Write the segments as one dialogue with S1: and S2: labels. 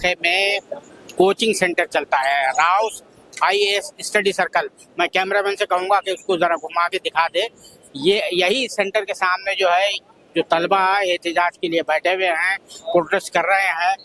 S1: इलाके में coaching centre चलता है, राउस आईएएस स्टडी सर्कल। मैं कैमरामैन से कहूँगा कि उसको ज़रा घुमा के दिखा दे। ये यही सेंटर के सामने जो है, जो तलबा है एहतिजाज के लिए बैठे हुए हैं, प्रोटेस्ट कर रहे हैं।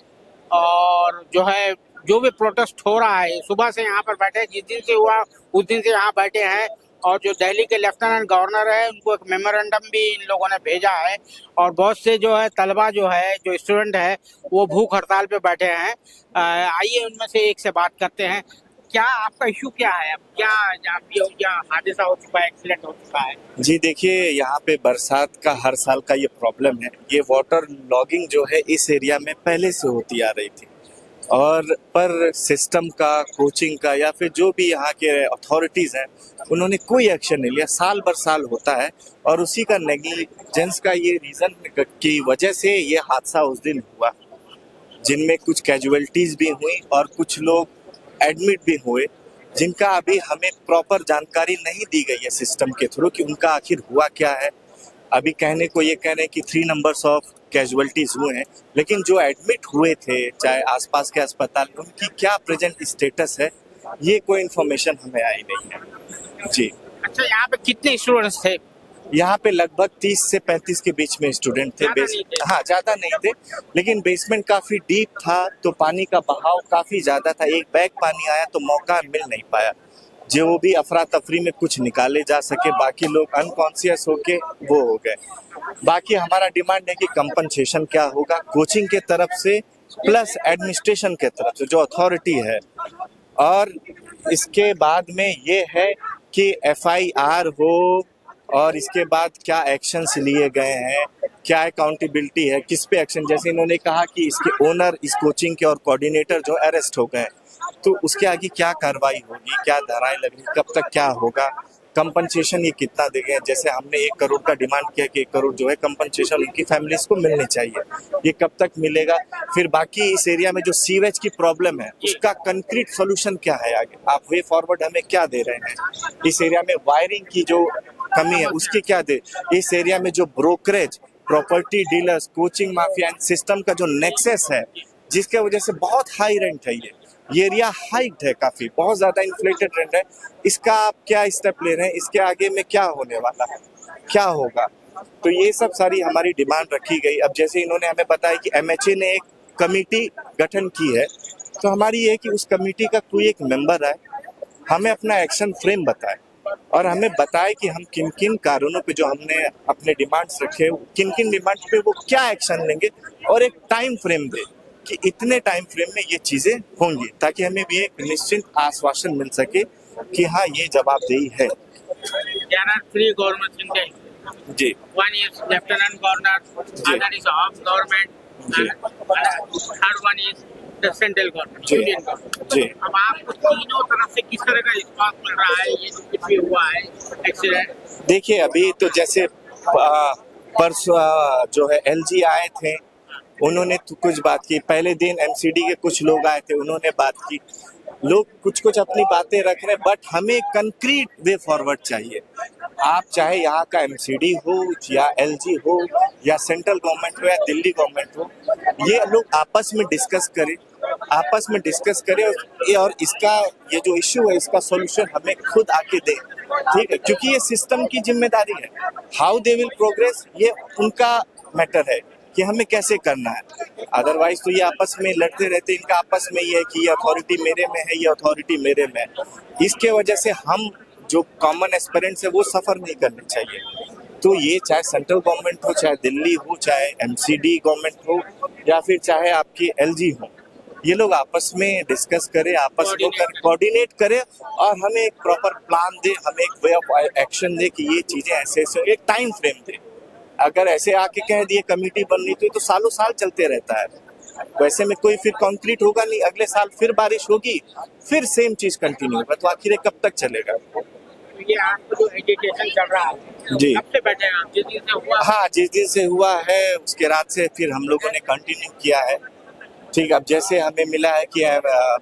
S1: और जो है, जो भी प्रोटेस्ट हो रहा है, सुबह से यहाँ पर बैठे, जिस दिन से हुआ उस दिन से यहाँ बैठे हैं। और जो दिल्ली के लेफ्टिनेंट गवर्नर है, उनको एक मेमोरेंडम भी इन लोगों ने भेजा है। और बहुत से जो है तलबा जो है, जो स्टूडेंट है, वो भूख हड़ताल पे बैठे हैं। आइए उनमें से एक से बात करते हैं। क्या आपका इशू क्या है? अब क्या हादसा हो चुका है, एक्सीडेंट हो चुका है?
S2: जी देखिए, यहाँ पे बरसात का हर साल का ये प्रॉब्लम है। ये वाटर लॉगिंग जो है इस एरिया में पहले से होती आ रही थी, और पर सिस्टम का, कोचिंग का, या फिर जो भी यहाँ के अथॉरिटीज़ हैं, उन्होंने कोई एक्शन नहीं लिया। साल बर साल होता है, और उसी का नेग्लिजेंस का ये रीज़न की वजह से ये हादसा उस दिन हुआ, जिनमें कुछ कैजुअलिटीज़ भी हुई और कुछ लोग एडमिट भी हुए, जिनका अभी हमें प्रॉपर जानकारी नहीं दी गई है सिस्टम के थ्रू कि उनका आखिर हुआ क्या है। अभी कहने को ये कह रहे हैं कि 3 नंबर्स ऑफ कैजुअलिटीज हुए हैं, लेकिन जो एडमिट हुए थे चाहे आसपास के अस्पताल, उनकी क्या प्रेजेंट स्टेटस है, ये कोई इन्फॉर्मेशन हमें आई नहीं है। जी।
S1: अच्छा, यहाँ पे कितने स्टूडेंट्स थे?
S2: यहाँ पे लगभग 30 से 35 के बीच में स्टूडेंट थे। हाँ, ज़्यादा नहीं थे, लेकिन बेसमेंट काफ़ी डीप था, तो पानी का बहाव काफ़ी ज़्यादा था। एक बैग पानी आया तो मौका मिल नहीं पाया, जो भी अफरा तफरी में कुछ निकाले जा सके, बाकी लोग अनकॉन्शियस होके वो हो गए। बाकी हमारा डिमांड है कि कंपनसेशन क्या होगा कोचिंग के तरफ से, प्लस एडमिनिस्ट्रेशन के तरफ से जो अथॉरिटी है। और इसके बाद में ये है कि एफआईआर हो, और इसके बाद क्या एक्शंस लिए गए हैं, क्या अकाउंटेबिलिटी है, किस पे एक्शन। जैसे इन्होंने कहा कि इसके ओनर, इस कोचिंग के और कोऑर्डिनेटर जो अरेस्ट हो गए, तो उसके आगे क्या कार्रवाई होगी, क्या धाराएं लगेंगी, कब तक क्या होगा, कंपनसेशन ये कितना देंगे। जैसे हमने 1 करोड़ का डिमांड किया कि 1 करोड़ जो है कंपनसेशन उनकी फैमिलीज को मिलनी चाहिए, ये कब तक मिलेगा। फिर बाकी इस एरिया में जो सीवेज की प्रॉब्लम है, उसका कंक्रीट सोल्यूशन क्या है आगे, आप वे फॉरवर्ड हमें क्या दे रहे हैं। इस एरिया में वायरिंग की जो कमी है, उसकी क्या दे। इस एरिया में जो brokerage, property dealers, coaching mafia system का जो नेक्सस है, जिसके वजह से बहुत हाई रेंट है। ये एरिया हाइट है, काफी बहुत ज्यादा इन्फ्लेटेड रेंट है। इसका आप क्या स्टेप ले रहे हैं, इसके आगे में क्या होने वाला है, क्या होगा। तो ये सब सारी हमारी डिमांड रखी गई। अब जैसे इन्होंने हमें बताया कि एमएचए ने एक कमेटी गठन की है, तो हमारी ये है कि उस कमेटी का कोई एक मेंबर आए, हमें अपना एक्शन फ्रेम बताए, और हमें बताए कि हम किन किन कारणों पे जो हमने अपने डिमांड्स रखे, किन किन डिमांड्स पे वो क्या एक्शन लेंगे, और एक टाइम फ्रेम दे कि इतने टाइम फ्रेम में ये चीजें होंगी, ताकि हमें भी एक निश्चित आश्वासन मिल सके कि हाँ, ये जवाबदेही है।
S1: There are 3 governments in Delhi.
S2: Ji.
S1: One is Lieutenant Governor, other is off government, and third one is the central government,
S2: ji.
S1: Union government.
S2: जी।
S1: अब आपको तीनों तरफ से किस तरह का रिस्पांस मिल रहा है? ये जो कुछ भी हुआ है एक्सीडेंट,
S2: देखिए, अभी तो जैसे परसों जो है एलजी आए थे, उन्होंने तो कुछ बात की। पहले दिन एमसीडी के कुछ लोग आए थे, उन्होंने बात की। लोग कुछ कुछ अपनी बातें रख रहे हैं, बट हमें कंक्रीट वे फॉरवर्ड चाहिए। आप चाहे यहाँ का एमसीडी हो, या एलजी हो, या सेंट्रल गवर्नमेंट हो, या दिल्ली गवर्नमेंट हो, ये लोग आपस में डिस्कस करें, और इसका ये जो इश्यू है, इसका सॉल्यूशन हमें खुद आके दें, ठीक है। क्योंकि ये सिस्टम की जिम्मेदारी है। हाउ दे विल प्रोग्रेस, ये उनका मैटर है कि हमें कैसे करना है। अदरवाइज तो ये आपस में लड़ते रहते, इनका आपस में ये है कि ये अथॉरिटी मेरे में है, ये अथॉरिटी मेरे में है। इसके वजह से हम जो कॉमन एस्पिरेंट्स है वो सफ़र नहीं करने चाहिए। तो ये चाहे सेंट्रल गवर्नमेंट हो, चाहे दिल्ली हो, चाहे एमसीडी गवर्नमेंट हो, या फिर चाहे आपकी एलजी हो, ये लोग आपस में डिस्कस करें, आपस में कोऑर्डिनेट करें, और हमें एक प्रॉपर प्लान दे, हमें एक वे ऑफ एक्शन दे कि ये चीज़ें ऐसे ऐसे, एक टाइम फ्रेम दे। अगर ऐसे आके कह दिए कमेटी बननी तो सालों साल चलते रहता है। वैसे में कोई फिर कंक्रीट होगा नहीं, अगले साल फिर बारिश होगी, फिर सेम चीज कंटिन्यू होगा, तो आखिर कब तक चलेगा।
S1: ये आपको जो एजुकेशन चल रहा है,
S2: जी।
S1: कब से बैठे हैं आप? जिस दिन से हुआ?
S2: हाँ, जिस दिन से हुआ है उसके रात से फिर हम लोगों ने कंटिन्यू किया है। ठीक, अब जैसे हमें मिला है कि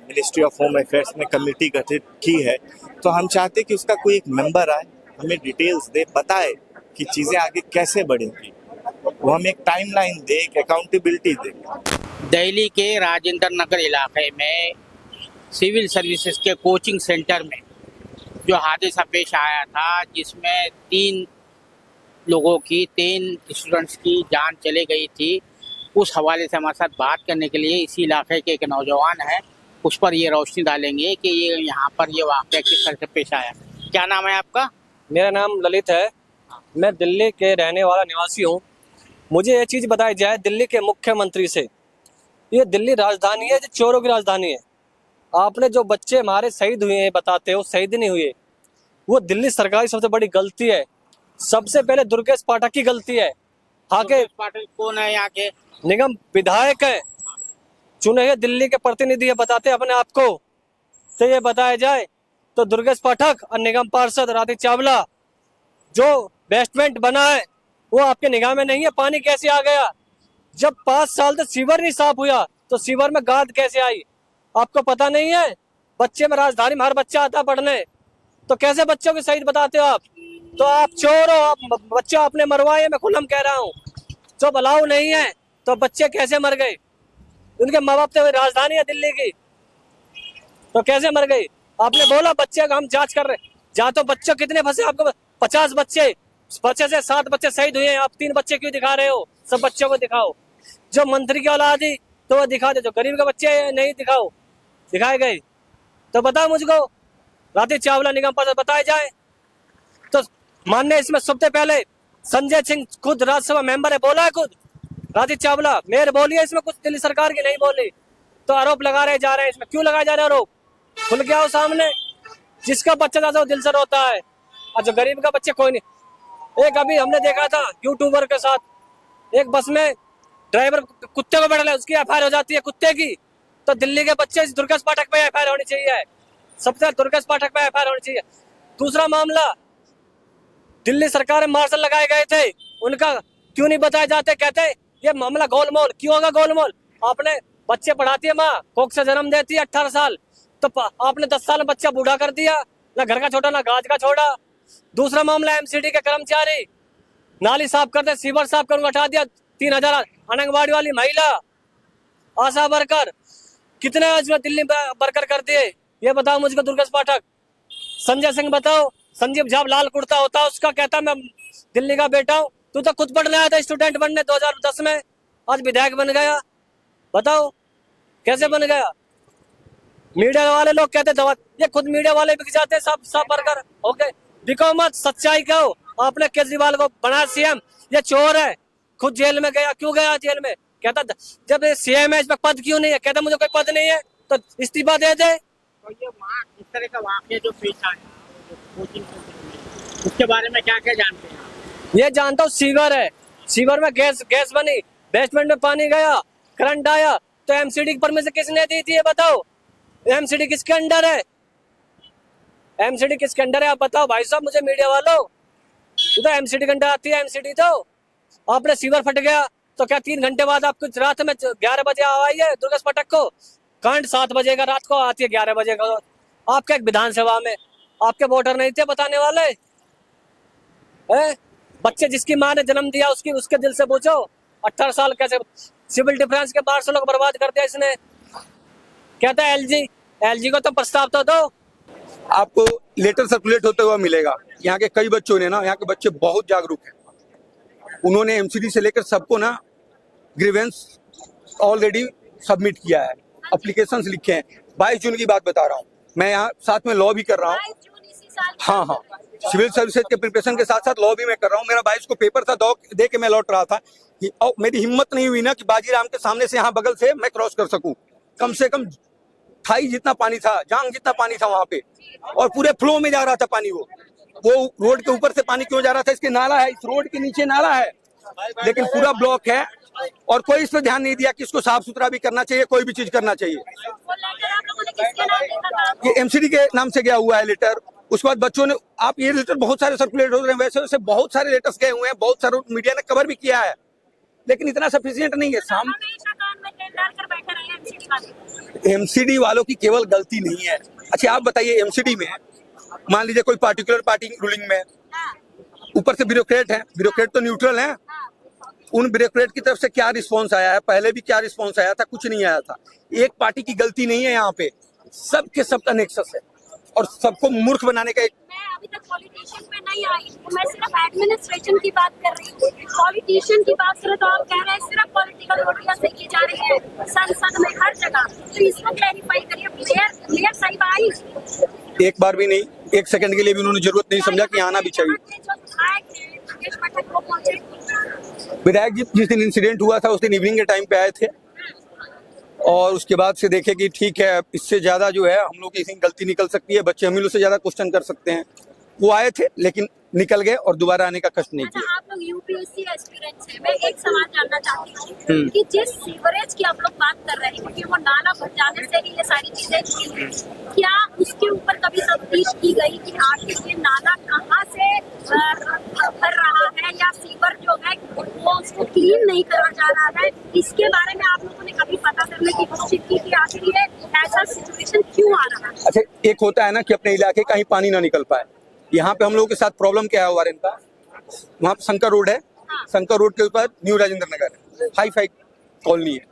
S2: मिनिस्ट्री ऑफ होम अफेयर्स ने कमेटी गठित की है, तो हम चाहते कि उसका कोई एक मेंबर आए, हमें डिटेल्स दे, बताए कि चीज़ें आगे कैसे बढ़ेंगी, वो हमें एक टाइमलाइन दे, एक अकाउंटेबिलिटी दे।
S1: दिल्ली के राजेंद्र नगर इलाके में सिविल सर्विसेज के कोचिंग सेंटर में जो हादसा पेश आया था, जिसमें 3 स्टूडेंट्स की जान चली गई थी, उस हवाले से हमारे साथ बात करने के लिए इसी इलाके के एक नौजवान है, उस पर ये रोशनी डालेंगे कि ये यहाँ पर ये वाक़या किस तरह से पेश आया। क्या नाम है आपका?
S3: मेरा नाम ललित है। मैं दिल्ली के रहने वाला निवासी हूँ। मुझे ये चीज़ बताई जाए दिल्ली के मुख्यमंत्री से, ये दिल्ली राजधानी है, जो चोरों की राजधानी है। आपने जो बच्चे हमारे शहीद हुए हैं बताते हो, शहीद नहीं हुए, वो दिल्ली सरकार की सबसे बड़ी गलती है। सबसे पहले दुर्गेश पाठक की गलती है। आगे
S1: पाटिल कौन है यहाँ के?
S3: निगम विधायक है, चुने हुए दिल्ली के प्रतिनिधि है, बताते अपने आप को। तो ये बताया जाए तो दुर्गेश पाठक और निगम पार्षद राठी चावला, जो बेसमेंट बना है वो आपके निगाह में नहीं है। पानी कैसे आ गया? जब 5 साल तक सीवर नहीं साफ हुआ तो सीवर में गाद कैसे आई? आपको पता नहीं है? बच्चे में राजधानी में हर बच्चा आता पढ़ने, तो कैसे बच्चों के शहीद बताते हो आप? तो आप चोर हो, आप बच्चा आपने मरवाए। मैं खुलम कह रहा हूँ, जब अलाउ नहीं है तो बच्चे कैसे मर गए? उनके माँ बाप तो राजधानी है दिल्ली की, तो कैसे मर गए? आपने बोला बच्चे का हम जांच कर रहे, जहाँ तो बच्चे कितने फंसे? आपको 50 बच्चे, 5 से 7 बच्चे शहीद हुए हैं, आप 3 बच्चे क्यों दिखा रहे हो? सब बच्चों को दिखाओ। जो मंत्री की औलाद थी तो वो दिखा दे, जो गरीब के बच्चे नहीं दिखाओ, दिखाए गए। तो बताओ मुझको, राठी चावला निगम पार्षद बताए जाए तो मानने। इसमें सबसे पहले संजय सिंह खुद राज्यसभा मेंबर है, बोला है खुद। राठी चावला मेयर बोली है, इसमें कुछ दिल्ली सरकार की नहीं बोली। तो आरोप लगा रहे जा रहे हैं, इसमें क्यों लगाए जा रहे हैं आरोप? खुल के आओ सामने। जिसका बच्चा था वो दिल से रोता है, और जो गरीब का बच्चे कोई नहीं। एक अभी हमने देखा था यूट्यूबर के साथ, एक बस में ड्राइवर कुत्ते को बैठा है, उसकी एफआईआर हो जाती है कुत्ते की। तो दिल्ली के बच्चे दुर्गेश पाठक पे एफआईआर होनी चाहिए, सबसे दुर्गेश पाठक पे एफआईआर होनी चाहिए। दूसरा मामला, दिल्ली सरकार में मार्शल लगाए गए थे, उनका क्यों नहीं बताए जाते? कहते ये मामला गोलमोल। क्यों होगा गोलमोल? आपने बच्चे पढ़ाती है माँ, कोख से जन्म देती है 18 साल, तो आपने 10 साल में बच्चा बूढ़ा कर दिया, ना घर का छोटा ना गाज का छोटा। दूसरा मामला, एमसीडी के कर्मचारी नाली साफ करते, सीवर साफ कर हटा दिया। 3000 आंगनबाड़ी वाली महिला, आशा वर्कर, कितने दिल्ली वर्कर कर दिए? ये बताओ मुझको दुर्गेश पाठक। संजय सिंह बताओ, संजीव झा लाल कुर्ता होता है उसका, कहता मैं दिल्ली का बेटा हूँ। तू तो खुद पढ़ने आया था स्टूडेंट बनने 2010 में, आज विधायक बन गया। बताओ कैसे बन गया? मीडिया वाले लोग कहते दवा, ये खुद मीडिया वाले बिक जाते, सब वर्कर। ओके, बिको मत, सच्चाई कहो। आपने केजरीवाल को बनाया सीएम, ये चोर है, खुद जेल में गया। क्यों गया जेल में? कहता जब ये सीएम है, इसमें पद क्यों नहीं है? कहता मुझे कोई पद नहीं है, तो इस्तीफा दे दे।
S1: तो ये वहाँ इस तरह का वाक़या जो पेश आया कोचिंग सेंटर में, उसके बारे में क्या क्या जानते हैं?
S3: ये जानता हूँ, सीवर है, सीवर में गैस बनी, बेसमेंट में पानी गया, करंट आया, तो एमसीडी की परमिशन किसने दी थी? ये बताओ। एमसीडी किसके अंडर है? एमसीडी किसके अंडर है आप बताओ भाई साहब मुझे, मीडिया वालों। तो एमसीडी के अंडर आती है एमसीडी। तो आपने सीवर फट गया तो क्या 3 घंटे बाद आपको रात में 11 बजे आई है दुर्गेश पाठक को? करंट 7 बजे का रात को आती है, 11 बजे का। आपके एक विधानसभा में आपके वोटर नहीं थे बताने वाले है? बच्चे जिसकी माँ ने जन्म दिया उसके दिल से पूछो। 18 साल कैसे सिविल डिफेंस के 1200 लोग बर्बाद कर दिया इसने। कहता है एलजी को तो प्रस्ताव तो दो।
S4: आपको लेटर सर्कुलेट होता हुआ मिलेगा। यहाँ के कई बच्चों ने ना, यहाँ के बच्चे बहुत जागरूक हैं, उन्होंने एमसीडी से लेकर सबको ना ग्रीवेंस ऑलरेडी सबमिट किया है, एप्लीकेशंस लिखे हैं। 22 जून की बात बता रहा हूँ मैं, यहाँ साथ में लॉ भी कर रहा हूँ। हाँ, सिविल सर्विसेज के प्रिपरेशन के साथ साथ लॉ भी मैं कर रहा हूँ। मेरा 22 को पेपर था, दे के मैं लौट रहा था कि मेरी हिम्मत नहीं हुई ना कि बाजीराम के सामने से यहाँ बगल से मैं क्रॉस कर सकूं। कम से कम थाई जितना पानी था, जांग जितना पानी था वहां पे, और पूरे फ्लो में जा रहा था पानी। वो रोड के ऊपर से पानी क्यों जा रहा था? इसके नाला है, इस रोड के नीचे नाला है, लेकिन पूरा ब्लॉक है और कोई इस पर ध्यान नहीं दिया कि इसको साफ सुथरा भी करना चाहिए, कोई भी चीज करना चाहिए। ये एमसीडी के नाम से गया हुआ है लेटर। उसके बाद बच्चों ने, आप ये लेटर बहुत सारे सर्कुलेट हो रहे हैं, वैसे वैसे बहुत सारे लेटर्स गए हुए हैं, बहुत सारे मीडिया ने कवर भी किया है, लेकिन इतना सफिशिएंट नहीं है। एमसीडी वालों की केवल गलती नहीं है। अच्छा आप बताइए, एमसीडी में मान लीजिए कोई पार्टिकुलर पार्टी रूलिंग में, ऊपर से ब्यूरोक्रेट है, ब्यूरोक्रेट तो न्यूट्रल है, उन ब्यूरोक्रेट की तरफ से क्या रिस्पॉन्स आया है, पहले भी क्या रिस्पॉन्स आया था, कुछ नहीं आया था। एक पार्टी की गलती नहीं है यहाँ पे, सबके सबका नेक्सस है और सबको मूर्ख बनाने का एक।
S5: मैं अभी तक पॉलिटिशियन पे नहीं आई हूँ, मैं सिर्फ एडमिनिस्ट्रेशन की बात कर रही हूँ। पॉलिटिशियन की बात करें तो आप कह रहे हैं सिर्फ पॉलिटिकल नोटियां से की जा रही है संसद में हर जगह, तो इसको क्लैरिफाई करिए। मेयर साहिब आई,
S4: एक बार भी नहीं, एक सेकंड के लिए भी उन्होंने जरूरत नहीं समझा कि आना भी चाहिए। विधायक जी जिस दिन इंसिडेंट हुआ था उस दिन इवनिंग के टाइम पे आए थे और उसके बाद से देखे कि ठीक है, इससे ज्यादा जो है हम लोग की गलती निकल सकती है, बच्चे हम लोग से ज्यादा क्वेश्चन कर सकते हैं। वो आए थे लेकिन निकल गए और दोबारा आने का कष्ट नहीं किया।
S5: अच्छा, आप लोग यूपीएससी एस्पिरेंट्स हैं, मैं एक सवाल जानना चाहती हूँ कि जिस सीवरेज की आप लोग बात कर रहे हैं, क्योंकि वो नाला भर जाने से ही ये सारी चीजें हुई हैं, क्या उसके ऊपर कभी तफ्तीश की गई कि आखिर ये नाला कहाँ से भर रहा है या सीवर जो है वो उसको क्लीन नहीं करा जा रहा है? इसके बारे में आप लोगों ने कभी पता करने की कोशिश की कि आखिर ये ऐसा सिचुएशन क्यों आ रहा है?
S4: अच्छा, एक होता है ना कि अपने इलाके का ही पानी ना निकल पाए। यहाँ पे हम लोगों के साथ प्रॉब्लम क्या है वारेन का, वहाँ पे शंकर रोड है, शंकर रोड के ऊपर न्यू राजेंद्र नगर है, हाई फाई कॉलोनी है,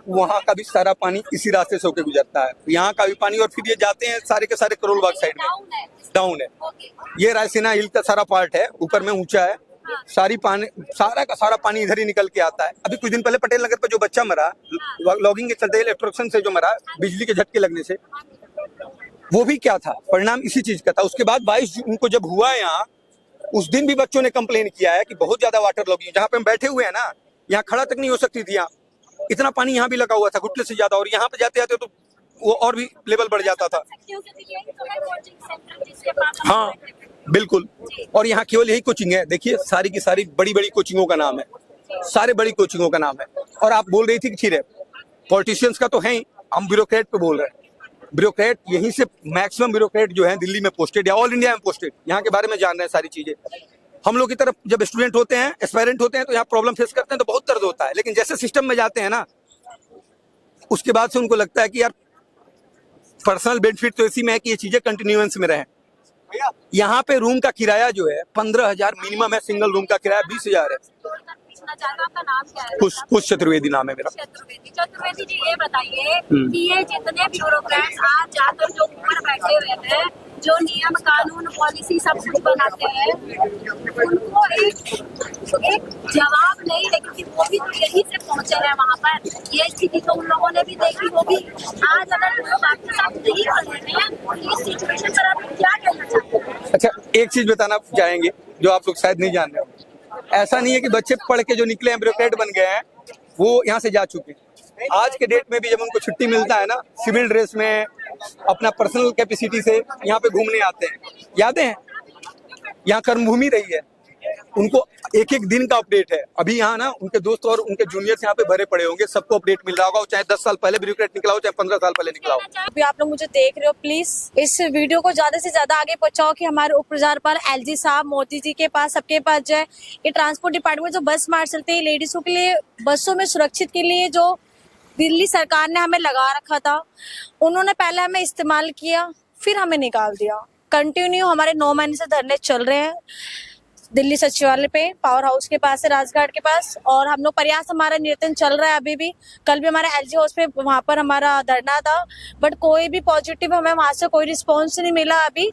S4: वहाँ का भी सारा पानी इसी रास्ते से होकर गुजरता है। यहाँ का भी पानी और फिर ये जाते हैं सारे के सारे करोल बाग साइड में, डाउन है। ये रायसेना हिल का सारा पार्ट है, ऊपर में ऊंचा है, सारा का सारा पानी इधर ही निकल के आता है। अभी कुछ दिन पहले पटेल नगर पे जो बच्चा मरा लॉगिंग के चलते इलेक्ट्रोक्शन से जो मरा बिजली के झटके लगने से, वो भी क्या था, परिणाम इसी चीज का था। उसके बाद 22 जून को जब हुआ यहाँ, उस दिन भी बच्चों ने कंप्लेन किया है कि बहुत ज्यादा वाटर लॉगिंग, जहाँ पे हम बैठे हुए हैं ना, यहाँ खड़ा तक नहीं हो सकती थी, यहाँ इतना पानी यहाँ भी लगा हुआ था घुटने से ज्यादा, और यहाँ पे जाते जाते तो वो और भी लेवल बढ़ जाता था। हाँ बिल्कुल, और यहाँ केवल यही कोचिंग है, देखिए सारी की सारी बड़ी बड़ी कोचिंगों का नाम है, सारे बड़ी कोचिंगों का नाम है। और आप बोल रही थी कि ठीक है पॉलिटिशियंस का तो है ही, हम ब्यूरोक्रेट पे बोल रहे हैं। ब्यूरोक्रेट यहीं से मैक्सिमम ब्यूरोक्रेट जो है दिल्ली में पोस्टेड या ऑल इंडिया में पोस्टेड, यहाँ के बारे में जान रहे हैं सारी चीजें। हम लोग की तरफ जब स्टूडेंट होते हैं, एस्पायरेंट होते हैं, तो यहाँ प्रॉब्लम फेस करते हैं तो बहुत दर्द होता है, लेकिन जैसे सिस्टम में जाते हैं ना, उसके बाद से उनको लगता है कि यार पर्सनल बेनिफिट तो इसी में है कि ये चीजें कंटिन्यूएंस में रहें। यहाँ पे रूम का किराया जो है 15,000 मिनिमम है, सिंगल रूम का किराया 20,000 है।
S5: आपका नाम क्या है?
S4: कुछ चतुर्वेदी नाम है मेरा।
S5: चतुर्वेदी जी, ये बताइए कि ये जितने ब्यूरोक्रेट्स आज जाकर जो ऊपर बैठे हुए हैं, जो नियम कानून पॉलिसी सब कुछ बनाते हैं, उनको एक जवाब नहीं है, क्योंकि वो भी तो यहीं से पहुंचे हैं वहाँ पर। ये स्थिति तो उन लोगों ने भी देखी होगी। आज अगर लोग आपके साथ नहीं बोल रहे हैं तो इस सिचुएशन पर आप क्या कहना चाहते हैं?
S4: अच्छा, एक चीज बताना चाहेंगे जो आप लोग शायद नहीं जान रहे हो, ऐसा नहीं है कि बच्चे पढ़ के जो निकले हैं ब्यूरोक्रेट बन गए हैं वो यहाँ से जा चुके हैं। आज के डेट में भी जब उनको छुट्टी मिलता है ना, सिविल ड्रेस में अपना पर्सनल कैपेसिटी से यहाँ पे घूमने आते हैं। यादें हैं, यहाँ कर्मभूमि रही है, उनको एक एक दिन का अपडेट है। अभी यहाँ ना उनके दोस्त और उनके जूनियर्स यहाँ पे भरे पड़े होंगे, सबको अपडेट मिल रहा होगा, चाहे 10 साल पहले ब्यूरोक्रेट निकला हो, चाहे 15 साल पहले निकला हो।
S6: अभी आप लोग मुझे देख रहे हो, प्लीज इस वीडियो को ज्यादा से ज्यादा आगे पहुंचाओ कि हमारे उप प्रजापाल एलजी साहब, मोदी जी के पास, सबके पास जाए। ये ट्रांसपोर्ट डिपार्टमेंट जो बस मार्च चलती है लेडीजों के लिए, बसों में सुरक्षित के लिए जो दिल्ली सरकार ने हमें लगा रखा था, उन्होंने पहले हमें इस्तेमाल किया, फिर हमें निकाल दिया। कंटिन्यू हमारे 9 महीने से धरने चल रहे हैं दिल्ली सचिवालय पे, पावर हाउस के पास है, राजघाट के पास, और हम लोग प्रयास हमारा निरंतर चल रहा है अभी भी। कल भी हमारा एलजी हाउस पे वहां पर हमारा धरना था, बट कोई भी पॉजिटिव हमें वहां से कोई रिस्पॉन्स नहीं मिला अभी।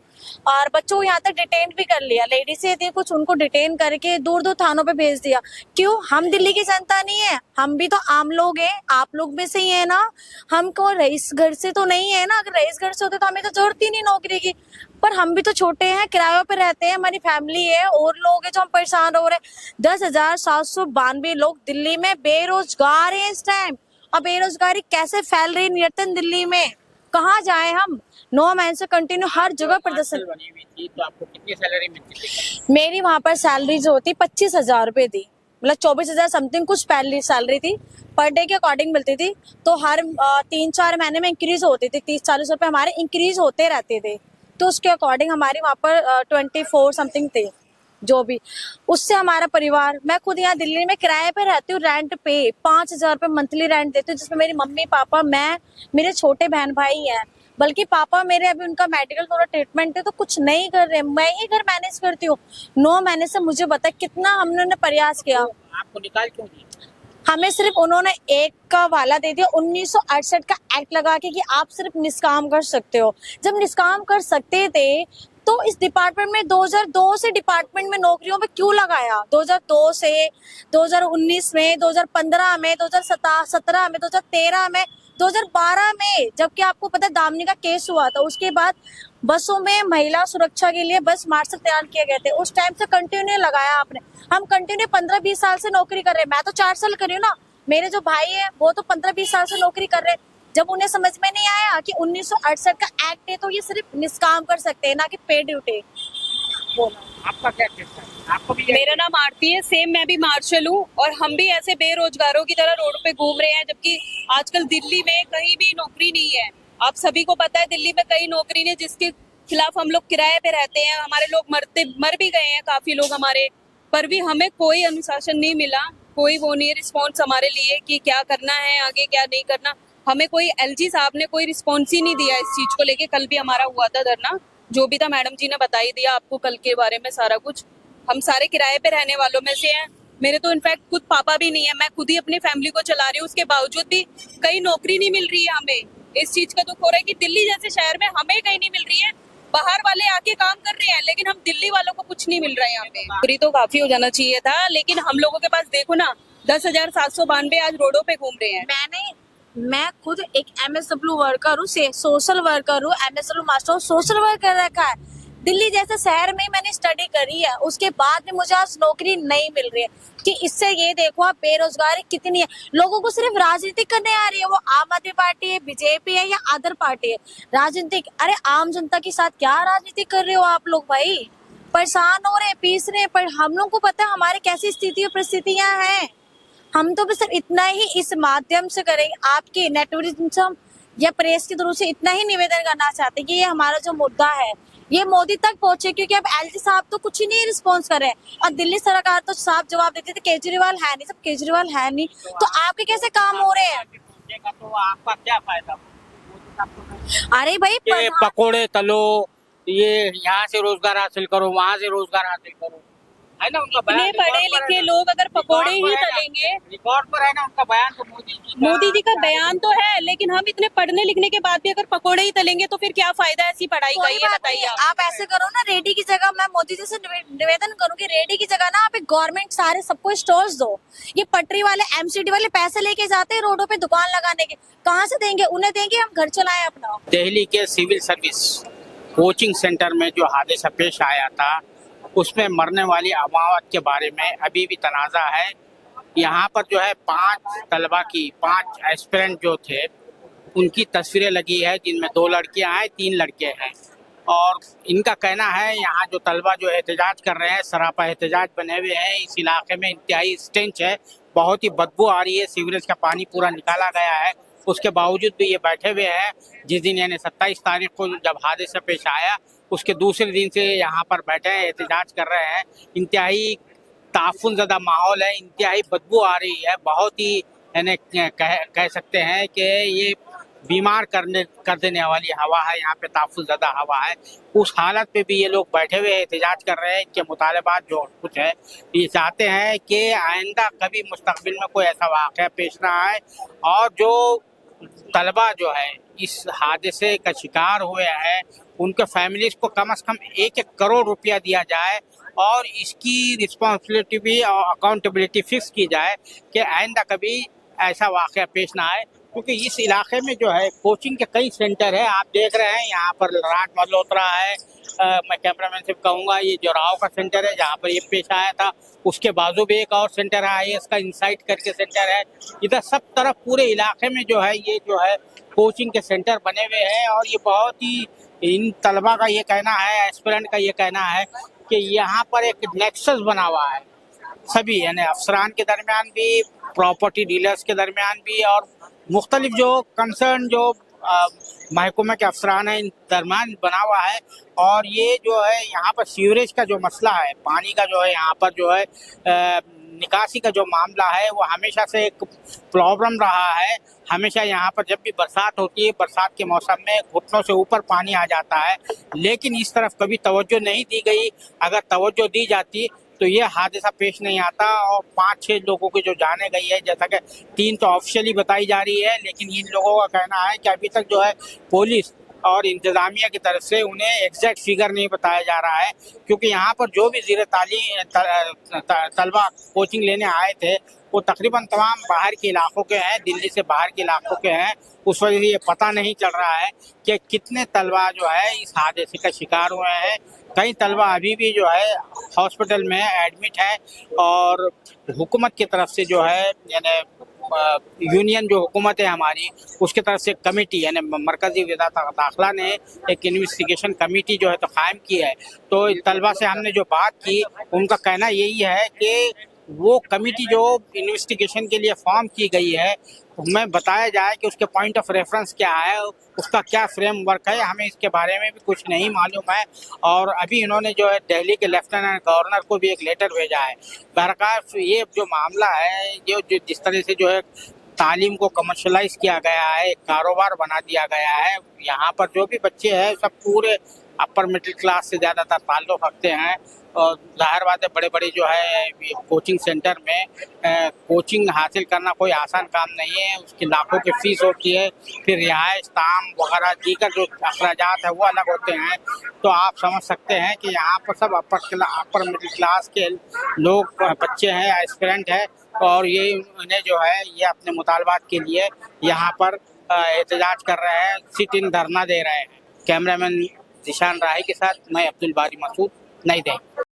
S6: और बच्चों को यहाँ तक डिटेन भी कर लिया, लेडीज से थी कुछ, उनको डिटेन करके दूर दूर थानों पे भेज दिया। क्यों? हम दिल्ली की जनता नहीं है, हम भी तो आम लोग हैं, आप लोग में से ही है ना। हमको रईस घर से तो नहीं है ना, अगर रईस घर से होते तो हमें तो जरूरत ही नहीं नौकरी की। पर हम भी तो छोटे हैं, किरायों पे रहते हैं, हमारी फैमिली है, और लोग हैं जो हम परेशान हो रहे हैं। 10,792 लोग दिल्ली में बेरोजगार हैं इस टाइम, और बेरोजगारी कैसे फैल रही है निरंतर दिल्ली में, कहाँ जाए हम? 9 महीने से कंटिन्यू हर जगह प्रदर्शन।
S1: बनी हुई थी तो आपको कितनी सैलरी मिलती थी?
S6: मेरी वहां पर सैलरी जो होती 25,000 रुपए थी, मतलब 24,000 समथिंग कुछ पहली सैलरी थी, पर डे के अकॉर्डिंग मिलती थी। तो हर 3-4 महीने में इंक्रीज होती थी, 30-40 रुपए हमारे इंक्रीज होते रहते थे। तो उसके अकॉर्डिंग हमारी वहाँ पर 24 समथिंग थे जो भी। उससे हमारा परिवार, मैं खुद यहाँ दिल्ली में किराए पे रहती हूँ, रेंट पे 5,000 रुपए मंथली रेंट देती हूँ, जिसमें मेरी मम्मी पापा, मैं, मेरे छोटे बहन भाई हैं। बल्कि पापा मेरे अभी उनका मेडिकल थोड़ा ट्रीटमेंट है तो कुछ नहीं कर रहे, मैं ही घर मैनेज करती हूँ। 9 महीने से मुझे बता कितना हमने प्रयास किया।
S1: आपको निकाल क्यों दिया?
S6: हमें सिर्फ उन्होंने एक का वाला दे दिया 1968 का एक्ट लगा के कि आप सिर्फ निष्काम कर सकते हो। जब निष्काम कर सकते थे तो इस डिपार्टमेंट में 2002 से डिपार्टमेंट में नौकरियों पे क्यों लगाया? 2002 से 2019 में, 2015 में, 2017 में, 2013 में, 2012 में, जबकि आपको पता है दामिनी का केस हुआ था। उसके बाद बसों में महिला सुरक्षा के लिए बस मार्शल तैयार किए गए थे। उस टाइम से कंटिन्यू लगाया आपने। हम कंटिन्यू 15-20 साल से नौकरी कर रहे हैं। मैं तो 4 साल कर रही हूँ ना, मेरे जो भाई है वो तो 15-20 साल से नौकरी कर रहे हैं। जब उन्हें समझ में नहीं आया कि 1968 का एक्ट है तो ये सिर्फ निष्काम कर सकते हैं, ना कि पे ड्यूटी।
S1: आपका क्या कहना है? आपको भी
S7: मेरा नाम आरती है, सेम मैं भी मार्शल हूँ और हम भी ऐसे बेरोजगारों की तरह रोड पे घूम रहे हैं, जबकि आजकल दिल्ली में कहीं भी नौकरी नहीं है। आप सभी को पता है दिल्ली में कहीं नौकरी नहीं, जिसके खिलाफ हम लोग किराए पे रहते हैं। हमारे लोग मर भी गए हैं काफी लोग हमारे, पर भी हमें कोई अनुशासन नहीं मिला, कोई वो नहीं रिस्पॉन्स हमारे लिए कि क्या करना है आगे क्या नहीं करना। हमें कोई एलजी साहब ने कोई रिस्पॉन्स ही नहीं दिया इस चीज को लेके। कल भी हमारा हुआ था धरना, जो भी था मैडम जी ने बता ही दिया आपको कल के बारे में सारा कुछ। हम सारे किराए पे रहने वालों में से हैं। मेरे तो इनफैक्ट खुद पापा भी नहीं है, मैं खुद ही अपनी फैमिली को चला रही हूँ। उसके बावजूद भी कहीं नौकरी नहीं मिल रही है हमें। इस चीज का दुख हो रहा है कि दिल्ली जैसे शहर में हमें कहीं नहीं मिल रही है। बाहर वाले आके काम कर रहे हैं लेकिन हम दिल्ली वालों को कुछ नहीं मिल रहा है यहाँ पे। नौकरी तो काफी हो जाना चाहिए था, लेकिन हम लोगों के पास देखो ना 10,792 आज रोडों पे घूम रहे हैं।
S6: मैं खुद एक MSW वर्कर हूँ, सोशल वर्कर हूँ, MSW मास्टर सोशल वर्कर रखा है। दिल्ली जैसे शहर में मैंने स्टडी करी है, उसके बाद भी मुझे आज नौकरी नहीं मिल रही है। कि इससे ये देखो आप बेरोजगारी कितनी है। लोगों को सिर्फ राजनीति करने आ रही है, वो आम आदमी पार्टी है, बीजेपी है या अदर पार्टी है। राजनीति, अरे आम जनता के साथ क्या राजनीति कर रहे हो आप लोग भाई? परेशान हो रहे हैं, पीस रहे हैं, पर हम लोग को पता है हमारी कैसी स्थिति और परिस्थितियां हैं। हम तो बस इतना ही इस माध्यम से करेंगे, आपके नेटवर्क या प्रेस के थ्रू से इतना ही निवेदन करना चाहते हैं कि ये हमारा जो मुद्दा है ये मोदी तक पहुंचे, क्योंकि अब एलजी साहब तो कुछ ही नहीं रिस्पॉन्स कर रहे हैं और दिल्ली सरकार तो साफ जवाब देती थी केजरीवाल है नहीं, सब केजरीवाल है नहीं, तो आपके कैसे काम हो रहे हैं?
S1: तो आपका क्या फायदा?
S6: अरे भाई
S1: ये पकोड़े तलो, ये यहाँ से रोजगार हासिल करो, वहाँ से रोजगार हासिल करो, है ना उनका बयान।
S7: इतने पढ़े लिखे लोग अगर पकोड़े ही तलेंगे,
S1: रिकॉर्ड पर है ना उनका बयान, तो
S7: मोदी जी का बयान तो है, लेकिन हम इतने पढ़ने लिखने के बाद भी अगर पकोड़े ही तलेंगे तो फिर क्या फायदा ऐसी पढ़ाई का? ये बताइए
S6: आप ऐसे करो ना, रेडी की जगह मैं मोदी जी से निवेदन करूंगी, रेडी की जगह ना आप एक गवर्नमेंट सारे सबको स्टोर्स दो। ये पटरी वाले MCD वाले पैसे लेके जाते हैं रोडों पे दुकान लगाने के, कहाँ से देंगे? उन्हें देंगे, हम घर चलाएं अपना।
S1: दिल्ली के सिविल सर्विस कोचिंग सेंटर में जो हादसा पेश आया था उसमें मरने वाली अमावत के बारे में अभी भी तनाज़ा है। यहाँ पर जो है 5 तलबा की 5 एस्पिरेंट जो थे उनकी तस्वीरें लगी है, जिनमें 2 लड़कियां हैं, 3 लड़के हैं। और इनका कहना है यहाँ जो तलबा जो एहतजाज कर रहे हैं, सरापा एहतजाज बने हुए हैं। इस इलाके में इंतहाई स्टेंच है, बहुत ही बदबू आ रही है, सीवरेज का पानी पूरा निकाला गया है। उसके बावजूद भी ये बैठे हुए हैं। जिस दिन यानी 27 तारीख को जब हादसा पेश आया उसके दूसरे दिन से यहाँ पर बैठे हैं, एहतजाज कर रहे हैं। इंतहाई ताफुन ज़दा माहौल है, इंतहाई बदबू आ रही है, बहुत ही यानी कह सकते हैं कि ये बीमार कर देने वाली हवा है, यहाँ पे ताफुन ज़दा हवा है। उस हालत पे भी ये लोग बैठे हुए एहतजाज कर रहे हैं। इनके मुतालबात जो कुछ है, ये चाहते हैं कि आइंदा कभी मुस्तकबिल में कोई ऐसा वाक़या पेश ना आए और जो तलबा जो है इस हादसे का शिकार हुए हैं उनके फैमिलीज को कम से कम 1-1 करोड़ रुपया दिया जाए और इसकी रिस्पॉन्सिबिलिटी भी और अकाउंटेबिलिटी फिक्स की जाए कि आइंदा कभी ऐसा वाक़या पेश ना आए। क्योंकि इस इलाके में जो है कोचिंग के कई सेंटर है, आप देख रहे हैं यहाँ पर राज मल्होत्रा है, मैं कैमरामैन से कहूँगा ये जो राव का सेंटर है जहाँ पर ये पेश आया था, उसके बाजू भी एक और सेंटर है, IAS का इंसाइट करके सेंटर है। इधर सब तरफ पूरे इलाके में जो है ये जो है कोचिंग के सेंटर बने हुए हैं और ये बहुत ही इन तलबा का ये कहना है, एस्पिरेंट का ये कहना है कि यहाँ पर एक नेक्सस बना हुआ है सभी यानी अफसरान के दरमियान भी, प्रॉपर्टी डीलर्स के दरमियान भी और मुख्तलिफ जो कंसर्न जो महकमे के अफसरान हैं इन दरमियान बना हुआ है। और ये जो है यहाँ पर सीवरेज का जो मसला है, पानी का जो है यहाँ पर जो है निकासी का जो मामला है वो हमेशा से एक प्रॉब्लम रहा है। हमेशा यहाँ पर जब भी बरसात होती है, बरसात के मौसम में घुटनों से ऊपर पानी आ जाता है, लेकिन इस तरफ कभी तवज्जो नहीं दी गई। अगर तवज्जो दी जाती तो ये हादसा पेश नहीं आता और 5-6 लोगों की जो जाने गई है, जैसा कि 3 तो ऑफिशियली बताई जा रही है, लेकिन इन लोगों का कहना है कि अभी तक जो है पुलिस और इंतजामिया की तरफ से उन्हें एग्जैक्ट फिगर नहीं बताया जा रहा है, क्योंकि यहाँ पर जो भी ज़ीरे तालीम तलबा कोचिंग लेने आए थे वो तकरीबन तमाम बाहर के इलाकों के हैं, दिल्ली से बाहर के इलाकों के हैं। उस वजह से ये पता नहीं चल रहा है कि कितने तलबा जो है इस हादसे का शिकार हुए हैं। कई तलबा अभी भी जो है हॉस्पिटल में एडमिट है और हुकूमत की तरफ से जो है यानी यूनियन जो हुकूमत है हमारी, उसकी तरफ से कमेटी यानी मरकजी वज़ारत दाखिला ने एक इन्वेस्टिगेशन कमेटी जो है तो कायम की है। तो तलबा से हमने जो बात की, उनका कहना यही है कि वो कमेटी जो इन्वेस्टिगेशन के लिए फॉर्म की गई है, हमें बताया जाए कि उसके पॉइंट ऑफ रेफरेंस क्या है, उसका क्या फ्रेमवर्क है, हमें इसके बारे में भी कुछ नहीं मालूम है। और अभी इन्होंने जो है दिल्ली के लेफ्टिनेंट गवर्नर को भी एक लेटर भेजा है। बहरकैफ ये जो मामला है, जो जिस तरह से जो है तालीम को कमर्शलाइज किया गया है, एक कारोबार बना दिया गया है, यहाँ पर जो भी बच्चे हैं सब पूरे अपर मिडिल क्लास से ज़्यादातर ताल्लुक़ रखते हैं। और ज़ाहिर बात है बड़े बड़े जो है कोचिंग सेंटर में कोचिंग हासिल करना कोई आसान काम नहीं है। उसकी लाखों की फ़ीस होती है, फिर रिहाइश ताम वगैरह दीगर जो अखराजात है वो अलग होते हैं। तो आप समझ सकते हैं कि यहाँ पर सब अपर मिडिल क्लास के लोग बच्चे हैं, एस्पिरेंट है, और ये उन्हें जो है ये अपने मुतालबात के लिए यहाँ पर एहतजाज कर रहे हैं, सिट इन धरना दे रहे हैं। कैमरामैन जिशान राही के साथ मैं अब्दुल बारी मसूद, नई दिल्ली।